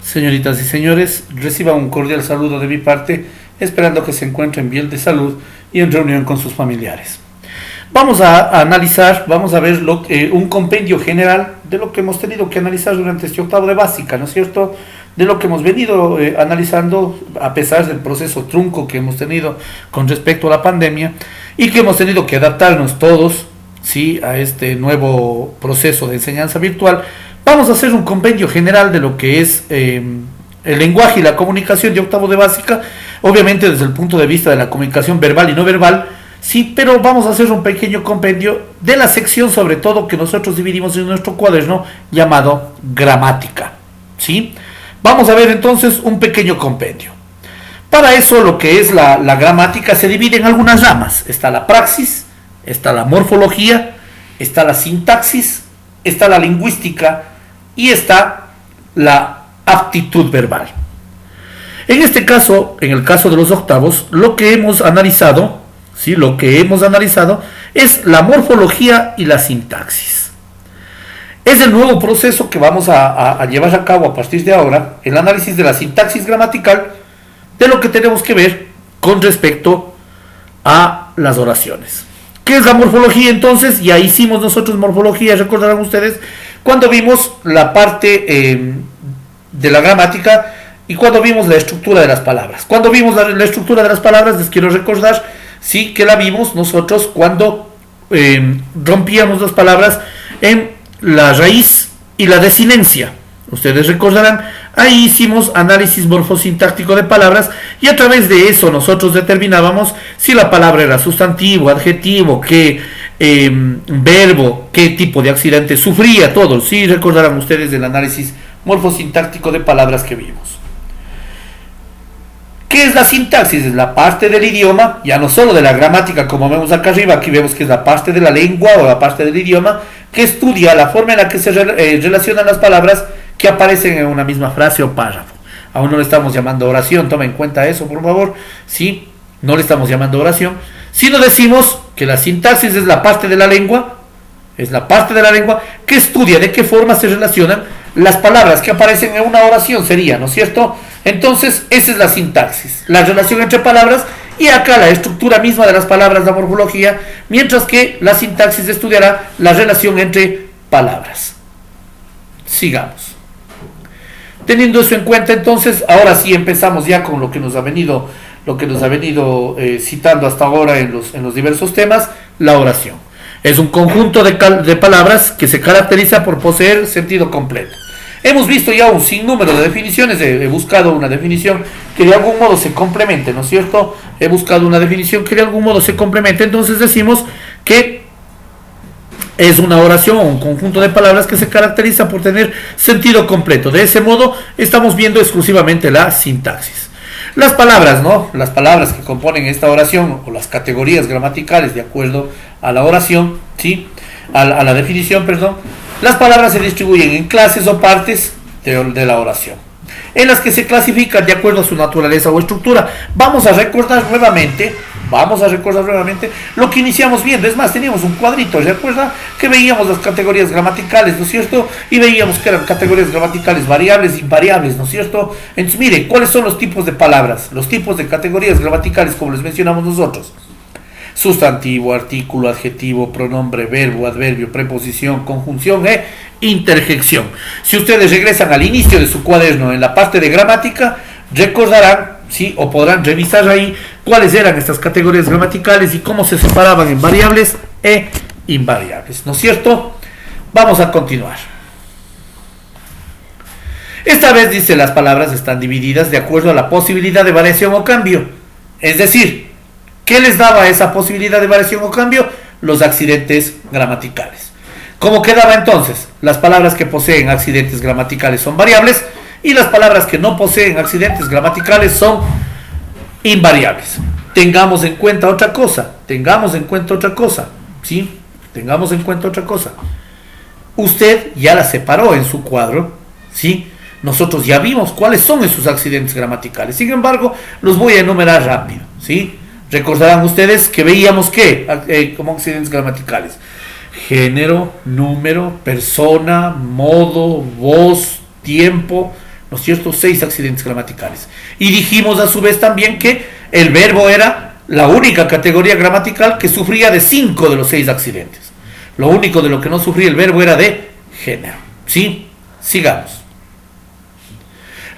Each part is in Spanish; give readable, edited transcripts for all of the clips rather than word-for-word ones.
Señoritas y señores, reciban un cordial saludo de mi parte, esperando que se encuentren bien de salud y en reunión con sus familiares. Vamos a analizar, vamos a ver un compendio general de lo que hemos tenido que analizar durante este octavo de básica, ¿no es cierto? De lo que hemos venido analizando a pesar del proceso trunco que hemos tenido con respecto a la pandemia y que hemos tenido que adaptarnos todos, ¿sí?, a este nuevo proceso de enseñanza virtual. Vamos a hacer un compendio general de lo que es el lenguaje y la comunicación de octavo de básica, obviamente desde el punto de vista de la comunicación verbal y no verbal, sí, pero vamos a hacer un pequeño compendio de la sección sobre todo que nosotros dividimos en nuestro cuaderno llamado gramática, ¿sí? Vamos a ver entonces un pequeño compendio. Para eso lo que es la gramática se divide en algunas ramas. Está la praxis, está la morfología, está la sintaxis, está la lingüística y está la aptitud verbal. En este caso, en el caso de los octavos, lo que hemos analizado, ¿sí?, es la morfología y la sintaxis. Es el nuevo proceso que vamos a llevar a cabo a partir de ahora, el análisis de la sintaxis gramatical, de lo que tenemos que ver con respecto a las oraciones. ¿Qué es la morfología entonces? Ya hicimos nosotros morfología, recordarán ustedes, cuando vimos la parte de la gramática y cuando vimos la estructura de las palabras. Cuando vimos la estructura de las palabras, les quiero recordar, sí, que la vimos nosotros cuando rompíamos las palabras en la raíz y la desinencia. Ustedes recordarán, ahí hicimos análisis morfosintáctico de palabras y a través de eso nosotros determinábamos si la palabra era sustantivo, adjetivo, qué verbo, qué tipo de accidente sufría, todo. Sí, recordarán ustedes del análisis morfosintáctico de palabras que vimos. ¿Qué es la sintaxis? Es la parte del idioma, ya no solo de la gramática como vemos acá arriba, aquí vemos que es la parte de la lengua o la parte del idioma que estudia la forma en la que se relacionan las palabras que aparecen en una misma frase o párrafo. Aún no le estamos llamando oración, toma en cuenta eso por favor, ¿sí? No le estamos llamando oración, sino decimos que la sintaxis es la parte de la lengua, que estudia de qué forma se relacionan las palabras que aparecen en una oración, sería, ¿no es cierto? Entonces, esa es la sintaxis, la relación entre palabras, y acá la estructura misma de las palabras, la morfología, mientras que la sintaxis estudiará la relación entre palabras. Sigamos. Teniendo eso en cuenta, entonces, ahora sí empezamos ya con lo que nos ha venido citando hasta ahora en los diversos temas, la oración. Es un conjunto de palabras que se caracteriza por poseer sentido completo. Hemos visto ya un sinnúmero de definiciones, he buscado una definición que de algún modo se complemente, ¿no es cierto? Entonces decimos que es una oración o un conjunto de palabras que se caracteriza por tener sentido completo. De ese modo estamos viendo exclusivamente la sintaxis. Las palabras, ¿no? Las palabras que componen esta oración o las categorías gramaticales de acuerdo a la oración, ¿sí? A la definición, perdón. Las palabras se distribuyen en clases o partes de la oración, en las que se clasifican de acuerdo a su naturaleza o estructura. Vamos a recordar nuevamente lo que iniciamos viendo. Es más, teníamos un cuadrito, ¿recuerda? Que veíamos las categorías gramaticales, ¿no es cierto? Y veíamos que eran categorías gramaticales variables e invariables, ¿no es cierto? Entonces, mire, ¿cuáles son los tipos de palabras? Los tipos de categorías gramaticales, como les mencionamos nosotros: sustantivo, artículo, adjetivo, pronombre, verbo, adverbio, preposición, conjunción e interjección. Si ustedes regresan al inicio de su cuaderno en la parte de gramática, recordarán, ¿sí?, o podrán revisar ahí cuáles eran estas categorías gramaticales y cómo se separaban en variables e invariables, ¿no es cierto? Vamos a continuar. Esta vez dice, las palabras están divididas de acuerdo a la posibilidad de variación o cambio. Es decir, ¿qué les daba esa posibilidad de variación o cambio? Los accidentes gramaticales. ¿Cómo quedaba entonces? Las palabras que poseen accidentes gramaticales son variables y las palabras que no poseen accidentes gramaticales son invariables. Tengamos en cuenta otra cosa, ¿sí? Usted ya la separó en su cuadro, ¿sí? Nosotros ya vimos cuáles son esos accidentes gramaticales. Sin embargo, los voy a enumerar rápido, ¿sí? Recordarán ustedes que veíamos que como accidentes gramaticales: género, número, persona, modo, voz, tiempo, ¿no es cierto? 6 accidentes gramaticales. Y dijimos a su vez también que el verbo era la única categoría gramatical que sufría de 5 de los 6 accidentes. Lo único de lo que no sufría el verbo era de género. ¿Sí? Sigamos.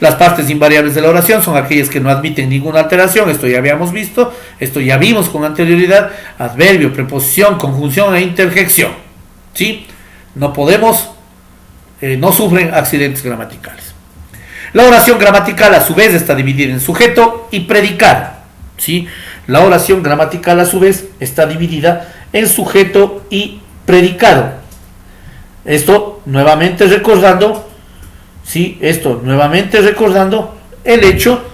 Las partes invariables de la oración son aquellas que no admiten ninguna alteración. Esto ya habíamos visto, esto ya vimos con anterioridad. Adverbio, preposición, conjunción e interjección. ¿Sí? No podemos, no sufren accidentes gramaticales. La oración gramatical a su vez está dividida en sujeto y predicado. ¿Sí? La oración gramatical a su vez está dividida en sujeto y predicado. Esto nuevamente recordando, ¿sí? Esto nuevamente recordando el hecho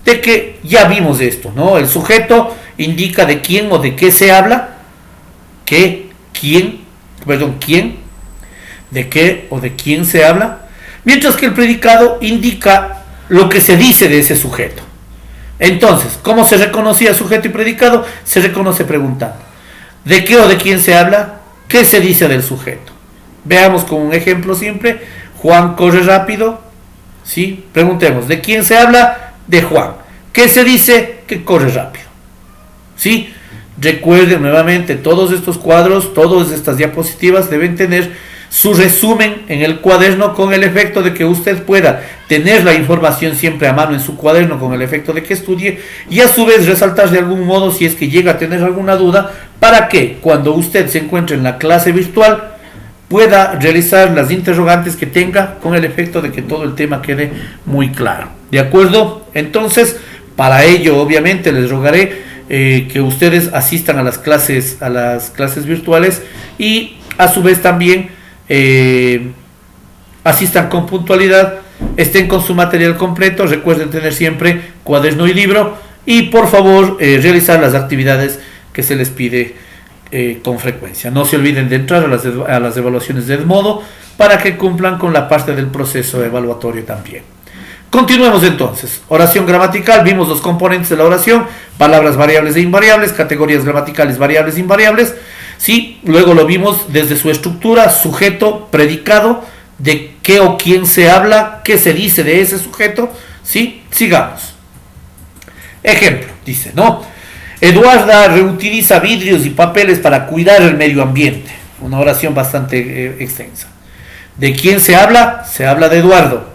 de que ya vimos esto, ¿no? El sujeto indica de quién o de qué se habla, quién, de qué o de quién se habla, mientras que el predicado indica lo que se dice de ese sujeto. Entonces, ¿cómo se reconocía sujeto y predicado? Se reconoce preguntando, ¿de qué o de quién se habla? ¿Qué se dice del sujeto? Veamos con un ejemplo simple. Juan corre rápido. ¿Sí? Preguntemos, ¿de quién se habla? De Juan. ¿Qué se dice? Que corre rápido. ¿Sí? Recuerden nuevamente, todos estos cuadros, todas estas diapositivas deben tener su resumen en el cuaderno, con el efecto de que usted pueda tener la información siempre a mano en su cuaderno, con el efecto de que estudie, y a su vez resaltar de algún modo si es que llega a tener alguna duda, para que cuando usted se encuentre en la clase virtual pueda realizar las interrogantes que tenga, con el efecto de que todo el tema quede muy claro. ¿De acuerdo? Entonces, para ello obviamente les rogaré que ustedes asistan a las clases virtuales, y a su vez también asistan con puntualidad, estén con su material completo, recuerden tener siempre cuaderno y libro, y por favor realizar las actividades que se les pide con frecuencia. No se olviden de entrar a las evaluaciones de Edmodo para que cumplan con la parte del proceso evaluatorio también. Continuemos entonces. Oración gramatical. Vimos los componentes de la oración: palabras variables e invariables, categorías gramaticales variables e invariables. ¿Sí? Luego lo vimos desde su estructura: sujeto, predicado, de qué o quién se habla, qué se dice de ese sujeto. ¿Sí? Sigamos. Ejemplo, dice, ¿no? Eduarda reutiliza vidrios y papeles para cuidar el medio ambiente. Una oración bastante extensa. ¿De quién se habla? Se habla de Eduardo.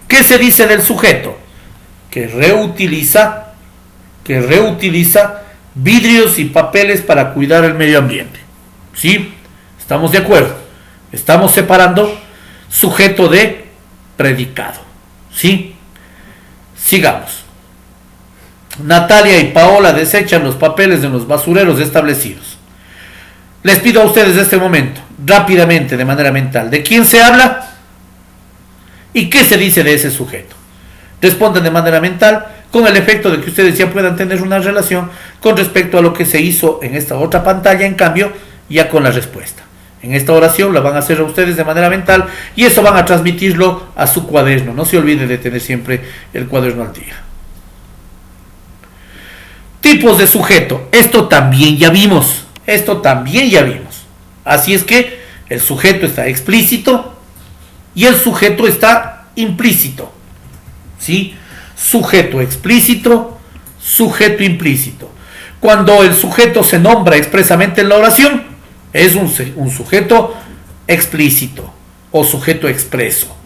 ¿Qué se dice del sujeto? Que reutiliza vidrios y papeles para cuidar el medio ambiente. ¿Sí? ¿Estamos de acuerdo? Estamos separando sujeto de predicado. ¿Sí? Sigamos. Natalia y Paola desechan los papeles en los basureros establecidos. Les pido a ustedes este momento, rápidamente, de manera mental, ¿de quién se habla? ¿Y qué se dice de ese sujeto? Respondan de manera mental, con el efecto de que ustedes ya puedan tener una relación con respecto a lo que se hizo en esta otra pantalla, en cambio, ya con la respuesta. En esta oración la van a hacer a ustedes de manera mental, y eso van a transmitirlo a su cuaderno. No se olviden de tener siempre el cuaderno al día. Tipos de sujeto. Esto también ya vimos. Así es que el sujeto está explícito y el sujeto está implícito. ¿Sí? Sujeto explícito, sujeto implícito. Cuando el sujeto se nombra expresamente en la oración, es un sujeto explícito o sujeto expreso.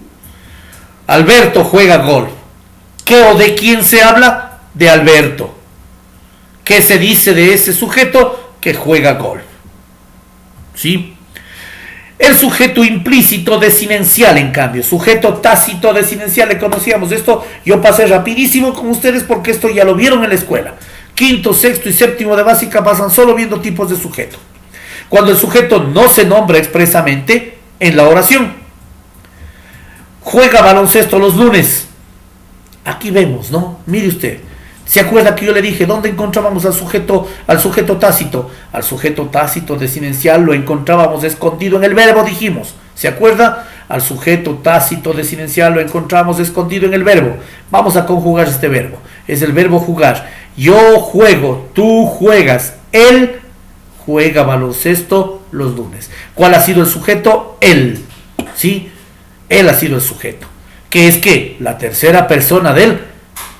Alberto juega golf. ¿Qué o de quién se habla? De Alberto. ¿Qué se dice de ese sujeto? Que juega golf. ¿Sí? El sujeto implícito desinencial, en cambio, sujeto tácito desinencial, le conocíamos. Esto yo pasé rapidísimo con ustedes porque esto ya lo vieron en la escuela. Quinto, sexto y séptimo de básica pasan solo viendo tipos de sujeto. Cuando el sujeto no se nombra expresamente en la oración. Juega baloncesto los lunes. Aquí vemos, ¿no? Mire usted. ¿Se acuerda que yo le dije dónde encontrábamos al sujeto tácito? Al sujeto tácito desinencial lo encontrábamos escondido en el verbo, dijimos. ¿Se acuerda? Al sujeto tácito desinencial lo encontramos escondido en el verbo. Vamos a conjugar este verbo. Es el verbo jugar. Yo juego, tú juegas, él juega baloncesto los lunes. ¿Cuál ha sido el sujeto? Él. ¿Sí? Él ha sido el sujeto. que es que la tercera persona del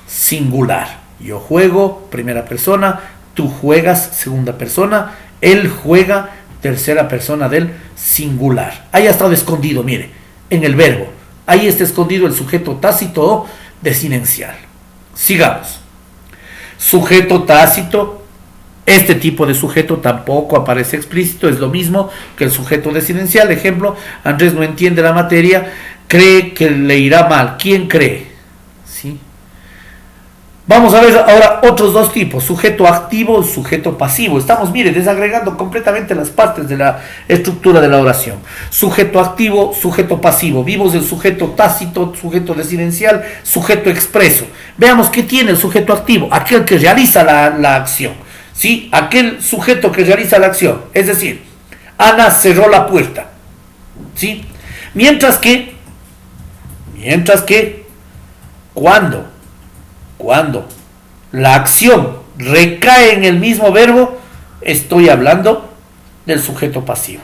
singular. Yo juego, primera persona, tú juegas, segunda persona, él juega, tercera persona del singular. Ahí ha estado escondido, mire, en el verbo. Ahí está escondido el sujeto tácito o desinencial. Sigamos. Sujeto tácito. Este tipo de sujeto tampoco aparece explícito, es lo mismo que el sujeto desinencial. Ejemplo, Andrés no entiende la materia, cree que le irá mal. ¿Quién cree? ¿Sí? Vamos a ver ahora otros dos tipos, sujeto activo y sujeto pasivo. Estamos, mire, desagregando completamente las partes de la estructura de la oración. Sujeto activo, sujeto pasivo. Vimos el sujeto tácito, sujeto desinencial, sujeto expreso. Veamos qué tiene el sujeto activo, aquel que realiza la acción. ¿Sí? Aquel sujeto que realiza la acción. Es decir, Ana cerró la puerta. ¿Sí? Mientras que, cuando la acción recae en el mismo verbo, estoy hablando del sujeto pasivo.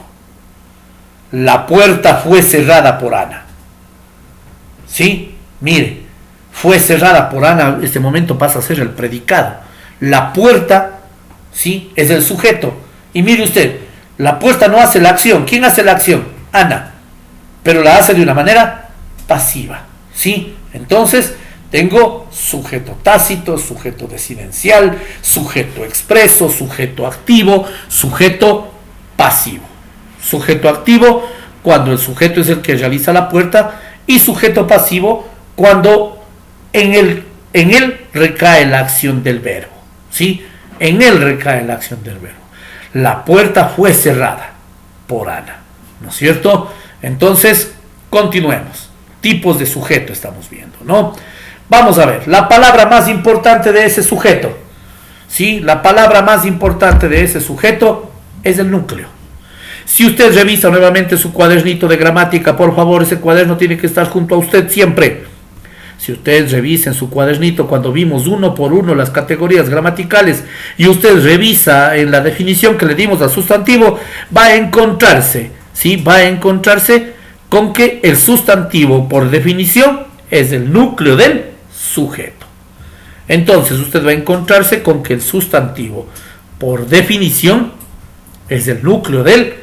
La puerta fue cerrada por Ana. ¿Sí? Mire, fue cerrada por Ana, este momento pasa a ser el predicado. La puerta, ¿sí?, es el sujeto. Y mire usted, la puerta no hace la acción. ¿Quién hace la acción? Ana. Pero la hace de una manera pasiva. ¿Sí? Entonces, tengo sujeto tácito, sujeto desinencial, sujeto expreso, sujeto activo, sujeto pasivo. Sujeto activo cuando el sujeto es el que realiza la puerta, y sujeto pasivo cuando en él recae la acción del verbo. ¿Sí? En él recae la acción del verbo. La puerta fue cerrada por Ana. ¿No es cierto? Entonces, continuemos. Tipos de sujeto estamos viendo, ¿no? Vamos a ver, la palabra más importante de ese sujeto. ¿Sí? La palabra más importante de ese sujeto es el núcleo. Si usted revisa nuevamente su cuadernito de gramática, por favor, ese cuaderno tiene que estar junto a usted siempre. Si usted revisa en su cuadernito cuando vimos uno por uno las categorías gramaticales y usted revisa en la definición que le dimos al sustantivo, va a encontrarse, ¿sí? Va a encontrarse con que el sustantivo, por definición, es el núcleo del sujeto. Entonces usted va a encontrarse con que el sustantivo, por definición, es el núcleo del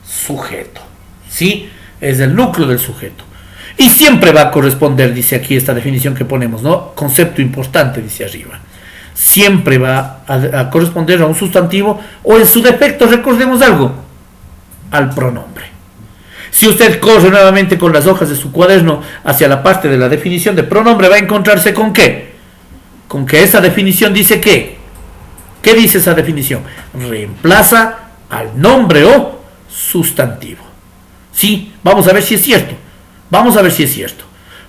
sujeto. ¿Sí? Es el núcleo del sujeto. Y siempre va a corresponder, dice aquí esta definición que ponemos, ¿no? Concepto importante, dice arriba. Siempre va a corresponder a un sustantivo, o en su defecto, recordemos algo, al pronombre. Si usted corre nuevamente con las hojas de su cuaderno hacia la parte de la definición de pronombre, va a encontrarse con ¿qué? Con que esa definición dice ¿qué? ¿Qué dice esa definición? Reemplaza al nombre o sustantivo. Sí, vamos a ver si es cierto. Vamos a ver si es cierto.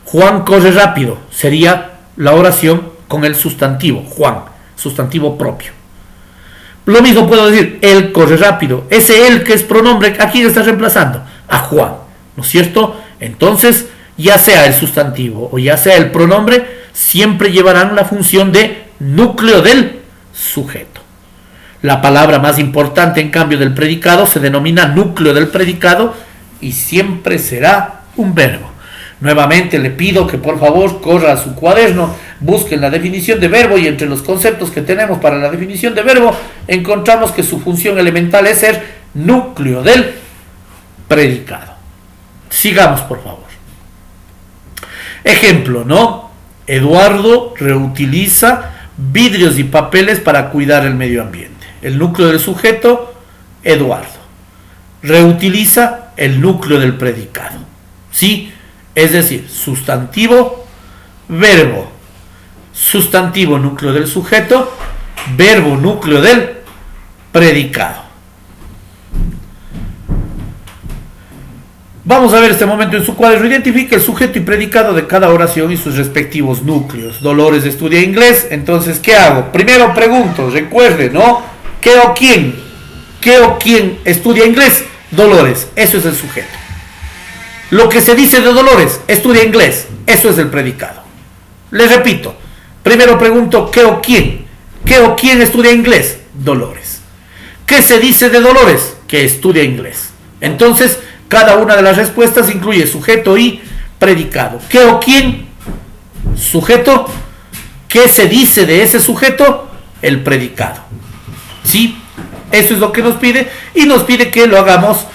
Juan corre rápido. Sería la oración con el sustantivo. Juan, sustantivo propio. Lo mismo puedo decir, él corre rápido. Ese él que es pronombre, ¿a quién está reemplazando? A Juan, ¿no es cierto? Entonces, ya sea el sustantivo o ya sea el pronombre, siempre llevarán la función de núcleo del sujeto. La palabra más importante, en cambio, del predicado se denomina núcleo del predicado y siempre será un verbo. Nuevamente le pido que por favor corra a su cuaderno, busquen la definición de verbo y entre los conceptos que tenemos para la definición de verbo encontramos que su función elemental es ser núcleo del predicado. Sigamos, por favor. Ejemplo, ¿no? Eduardo reutiliza vidrios y papeles para cuidar el medio ambiente. El núcleo del sujeto, Eduardo. Reutiliza el núcleo del predicado. ¿Sí? Es decir, sustantivo, verbo. Sustantivo, núcleo del sujeto. Verbo, núcleo del predicado. Vamos a ver este momento en su cuaderno. Identifica el sujeto y predicado de cada oración y sus respectivos núcleos. Dolores estudia inglés, entonces, ¿qué hago? Primero pregunto, recuerde, ¿no? ¿Qué o quién? ¿Qué o quién estudia inglés? Dolores, eso es el sujeto. Lo que se dice de Dolores, estudia inglés, eso es el predicado. Les repito, primero pregunto, ¿qué o quién? ¿Qué o quién estudia inglés? Dolores. ¿Qué se dice de Dolores? Que estudia inglés. Entonces, cada una de las respuestas incluye sujeto y predicado. ¿Qué o quién? Sujeto. ¿Qué se dice de ese sujeto? El predicado. ¿Sí? Eso es lo que nos pide, y nos pide que lo hagamos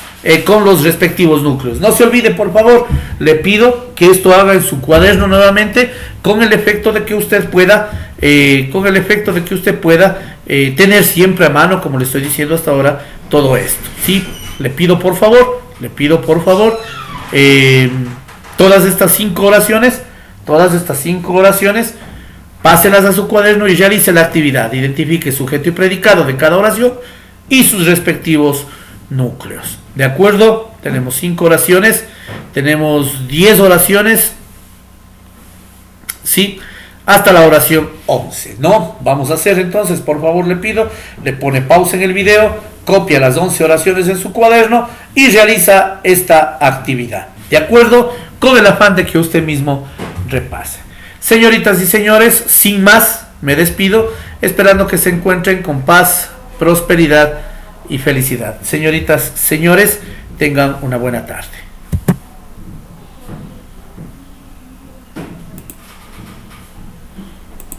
con los respectivos núcleos. No se olvide, por favor, le pido que esto haga en su cuaderno nuevamente, con el efecto de que usted pueda tener siempre a mano, como le estoy diciendo hasta ahora, todo esto. ¿Sí? Le pido por favor, todas estas 5 oraciones, páselas a su cuaderno y realice la actividad. Identifique sujeto y predicado de cada oración y sus respectivos núcleos. ¿De acuerdo? Tenemos 5 oraciones, tenemos 10 oraciones, ¿sí? Hasta la oración 11, ¿no? Vamos a hacer entonces, por favor le pido, le pone pausa en el video, copia las 11 oraciones en su cuaderno y realiza esta actividad. ¿De acuerdo? Con el afán de que usted mismo repase. Señoritas y señores, sin más, me despido, esperando que se encuentren con paz, prosperidad y felicidad. Señoritas, señores, tengan una buena tarde.